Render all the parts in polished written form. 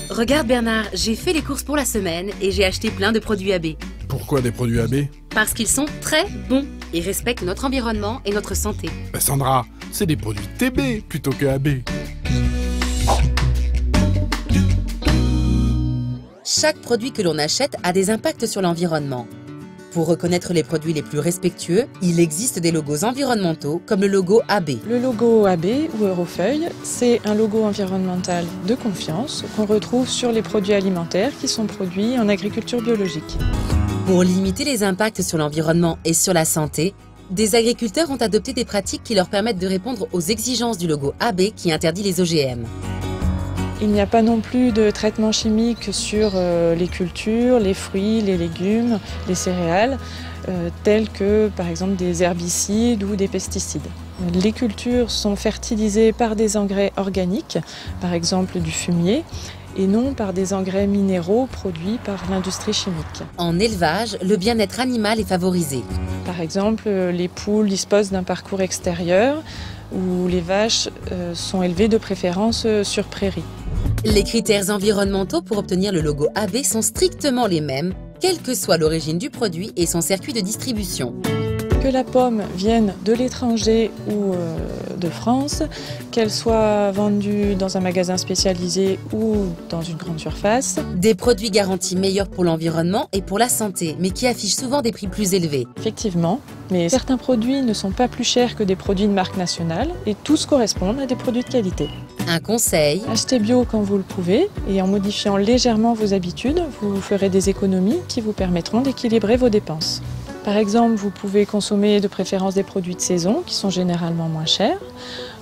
Regarde Bernard, j'ai fait les courses pour la semaine et j'ai acheté plein de produits AB. Pourquoi des produits AB? Parce qu'ils sont très bons et respectent notre environnement et notre santé. Sandra, c'est des produits TB plutôt que AB. Chaque produit que l'on achète a des impacts sur l'environnement. Pour reconnaître les produits les plus respectueux, il existe des logos environnementaux comme le logo AB. Le logo AB ou Eurofeuille, c'est un logo environnemental de confiance qu'on retrouve sur les produits alimentaires qui sont produits en agriculture biologique. Pour limiter les impacts sur l'environnement et sur la santé, des agriculteurs ont adopté des pratiques qui leur permettent de répondre aux exigences du logo AB qui interdit les OGM. Il n'y a pas non plus de traitement chimique sur les cultures, les fruits, les légumes, les céréales, tels que par exemple des herbicides ou des pesticides. Les cultures sont fertilisées par des engrais organiques, par exemple du fumier, et non par des engrais minéraux produits par l'industrie chimique. En élevage, le bien-être animal est favorisé. Par exemple, les poules disposent d'un parcours extérieur où les vaches sont élevées de préférence sur prairie. Les critères environnementaux pour obtenir le logo AB sont strictement les mêmes, quelle que soit l'origine du produit et son circuit de distribution. Que la pomme vienne de l'étranger ou de France, qu'elle soit vendue dans un magasin spécialisé ou dans une grande surface. Des produits garantis meilleurs pour l'environnement et pour la santé, mais qui affichent souvent des prix plus élevés. Effectivement, mais certains produits ne sont pas plus chers que des produits de marque nationale et tous correspondent à des produits de qualité. Un conseil: achetez bio quand vous le pouvez et en modifiant légèrement vos habitudes, vous ferez des économies qui vous permettront d'équilibrer vos dépenses. Par exemple, vous pouvez consommer de préférence des produits de saison qui sont généralement moins chers.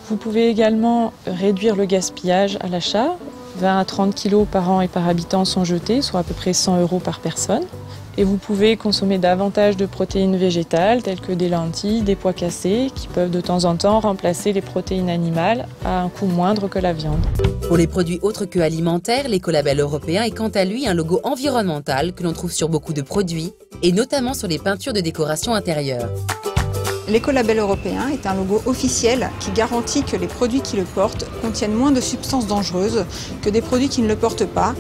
Vous pouvez également réduire le gaspillage à l'achat. 20 à 30 kg par an et par habitant sont jetés, soit à peu près 100 € par personne. Et vous pouvez consommer davantage de protéines végétales telles que des lentilles, des pois cassés qui peuvent de temps en temps remplacer les protéines animales à un coût moindre que la viande. Pour les produits autres que alimentaires, l'écolabel européen est quant à lui un logo environnemental que l'on trouve sur beaucoup de produits et notamment sur les peintures de décoration intérieure. L'écolabel européen est un logo officiel qui garantit que les produits qui le portent contiennent moins de substances dangereuses que des produits qui ne le portent pas.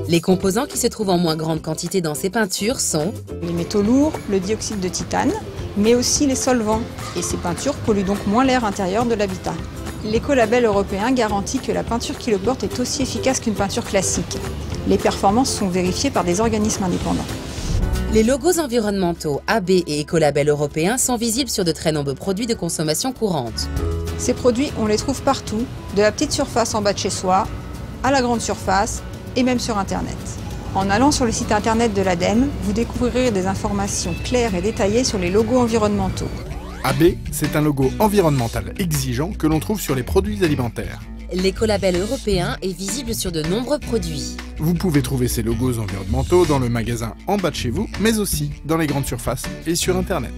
Les composants qui se trouvent en moins grande quantité dans ces peintures sont les métaux lourds, le dioxyde de titane, mais aussi les solvants. Et ces peintures polluent donc moins l'air intérieur de l'habitat. L'écolabel européen garantit que la peinture qui le porte est aussi efficace qu'une peinture classique. Les performances sont vérifiées par des organismes indépendants. Les logos environnementaux AB et écolabel européen sont visibles sur de très nombreux produits de consommation courante. Ces produits, on les trouve partout, de la petite surface en bas de chez soi, à la grande surface, et même sur Internet. En allant sur le site Internet de l'ADEME, vous découvrirez des informations claires et détaillées sur les logos environnementaux. AB, c'est un logo environnemental exigeant que l'on trouve sur les produits alimentaires. L'écolabel européen est visible sur de nombreux produits. Vous pouvez trouver ces logos environnementaux dans le magasin en bas de chez vous, mais aussi dans les grandes surfaces et sur Internet.